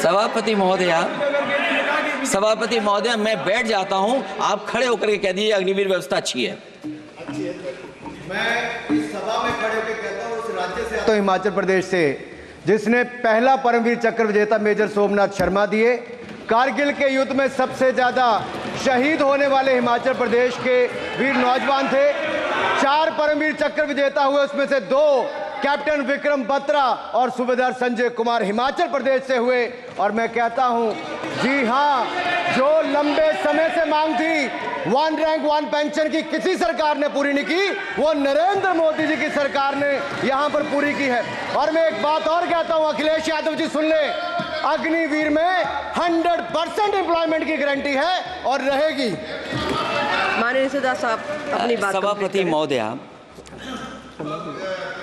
सभापति महोदय, मैं बैठ जाता हूं, आप खड़े होकर के कह दीजिए अग्निवीर व्यवस्था अच्छी है। मैं इस सभा में खड़े होकर कहता हूं, उस राज्य से आता हूं, हिमाचल प्रदेश से, जिसने पहला परमवीर चक्र विजेता मेजर सोमनाथ शर्मा दिए। कारगिल के युद्ध में सबसे ज्यादा शहीद होने वाले हिमाचल प्रदेश के वीर नौजवान थे। 4 परमवीर चक्र विजेता हुए, उसमें से 2 कैप्टन विक्रम बत्रा और सूबेदार संजय कुमार हिमाचल प्रदेश से हुए। और मैं कहता हूं, जी हां, जो लंबे समय से मांग थी 1 रैंक 1 पेंशन की, किसी सरकार ने पूरी नहीं की, वो नरेंद्र मोदी जी की सरकार ने यहां पर पूरी की है। और मैं एक बात और कहता हूं, अखिलेश यादव जी सुन ले, अग्निवीर में 100% एम्प्लॉयमेंट की गारंटी है और रहेगी। माननीय सदा साहब अपनी बात। सभापति महोदया,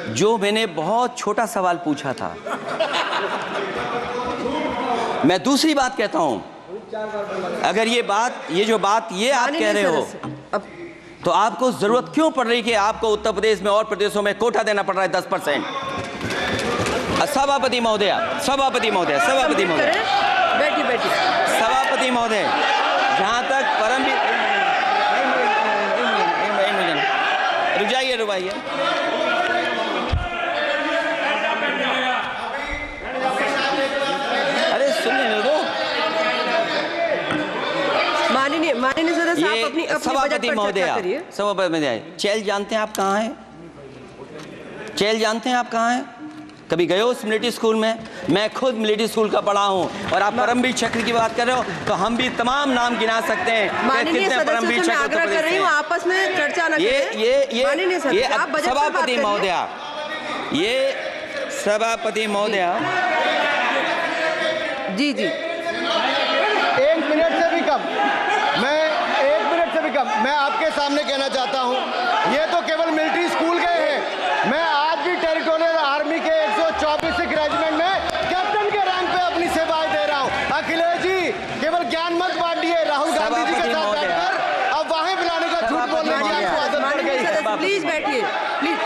जो मैंने बहुत छोटा सवाल पूछा था, मैं दूसरी बात कहता हूं। अगर ये जो बात आप कह रहे हो, तो आपको जरूरत क्यों पड़ रही कि आपको उत्तर प्रदेश में और प्रदेशों में कोटा देना पड़ रहा है 10%? सभापति महोदय, बैठिए। सभापति महोदय, जहां तक परमवीर, रुक जाइए। अरे सुनने दो। माननीय सदस्य साहब अपनी सभापति महोदय, चैल जानते हैं आप कहाँ हैं? चैल जानते हैं आप कहाँ हैं? कभी गए हो मिलिट्री स्कूल में? मैं खुद मिलिट्री स्कूल का पढ़ा हूँ। और आप परमवीर चक्र की बात कर रहे हो, तो हम भी तमाम नाम गिना सकते हैं कितने परमवीर चक्र आग्रह कर रही हूँ, आपस में चर्चा न करें। ये सभापति महोदया, जी 1 मिनट से भी कम, मैं आपके सामने कहना चाहता हूं, ये तो केवल मिलिट्री स्कूल गए हैं। मैं आज भी टेरिटोरियल आर्मी के 124 रेजिमेंट में कैप्टन के रैंक पे अपनी सेवाएं दे रहा हूं। अखिलेश जी केवल ज्ञान मत बांटिए, राहुल गांधी जी के साथ बैठकर अब वहां बुलाने का झूठ बोलने की आपको आदत पड़ गई। प्लीज बैठिए, प्लीज।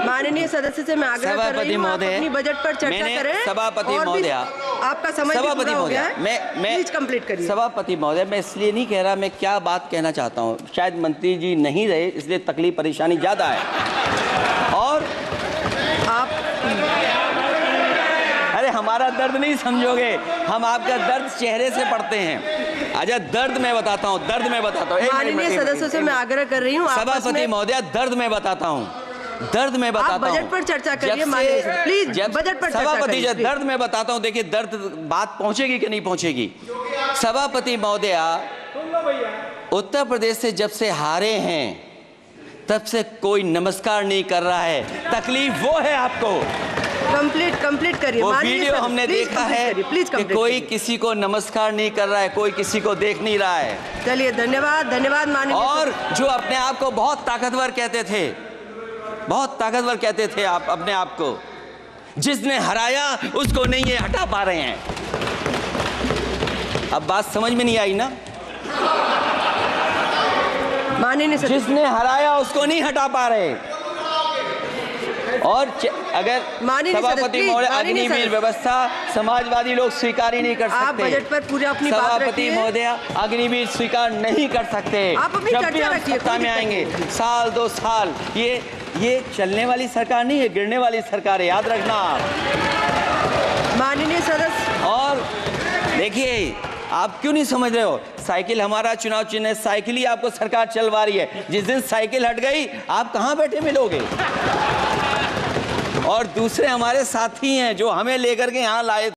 माननीय सदस्य से मैं आग्रह कर रही हूं, आप अपनी बजट पर चर्चा करें। सभापति महोदय, आपका समय पूरा हो गया है, मैं प्लीज कंप्लीट करिए। सभापति महोदय, मैं इसलिए नहीं कह रहा, मैं क्या बात कहना चाहता हूँ, शायद मंत्री जी नहीं रहे इसलिए तकलीफ परेशानी ज्यादा है। और आप अरे हमारा दर्द नहीं समझोगे, हम आपका दर्द चेहरे से पढ़ते हैं। अच्छा, दर्द मैं बताता हूँ। माननीय सदस्यों से मैं आग्रह कर रही हूँ, सभापति महोदय, दर्द मैं बताता हूँ। बजट पर चर्चा करिए, प्लीज बजट पर सभापति जी, दर्द मैं बताता हूं। देखिए, दर्द बात पहुंचेगी कि नहीं पहुंचेगी? सभापति महोदय, उत्तर प्रदेश से जब से हारे हैं तब से कोई नमस्कार नहीं कर रहा है। तकलीफ वो है आपको। कंप्लीट करिए। वो वीडियो हमने देखा है कि कोई किसी को नमस्कार नहीं कर रहा है, कोई किसी को देख नहीं रहा है। चलिए, धन्यवाद माननीय। और जो अपने आप को बहुत ताकतवर कहते थे, आप अपने आप को, जिसने हराया उसको नहीं ये हटा पा रहे हैं। अब बात समझ में नहीं आई ना? माननीय जिसने हराया उसको नहीं हटा पा रहे। और अगर सभापति महोदय, अग्निवीर व्यवस्था समाजवादी लोग स्वीकार ही नहीं कर सकते। आप बजट पर पूरा अपनी बात रखिए। सभापति महोदय, अग्निवीर स्वीकार नहीं कर सकते। जब भी हम सत्ता में आएंगे, साल 2 साल, ये चलने वाली सरकार नहीं है, गिरने वाली सरकार है, याद रखना आप। माननीय सदस्य, और देखिए, आप क्यों नहीं समझ रहे हो? साइकिल हमारा चुनाव चिन्ह है, साइकिल ही आपको सरकार चलवा रही है। जिस दिन साइकिल हट गई, आप कहां बैठे मिलोगे? और दूसरे हमारे साथी हैं जो हमें लेकर के यहां लाए।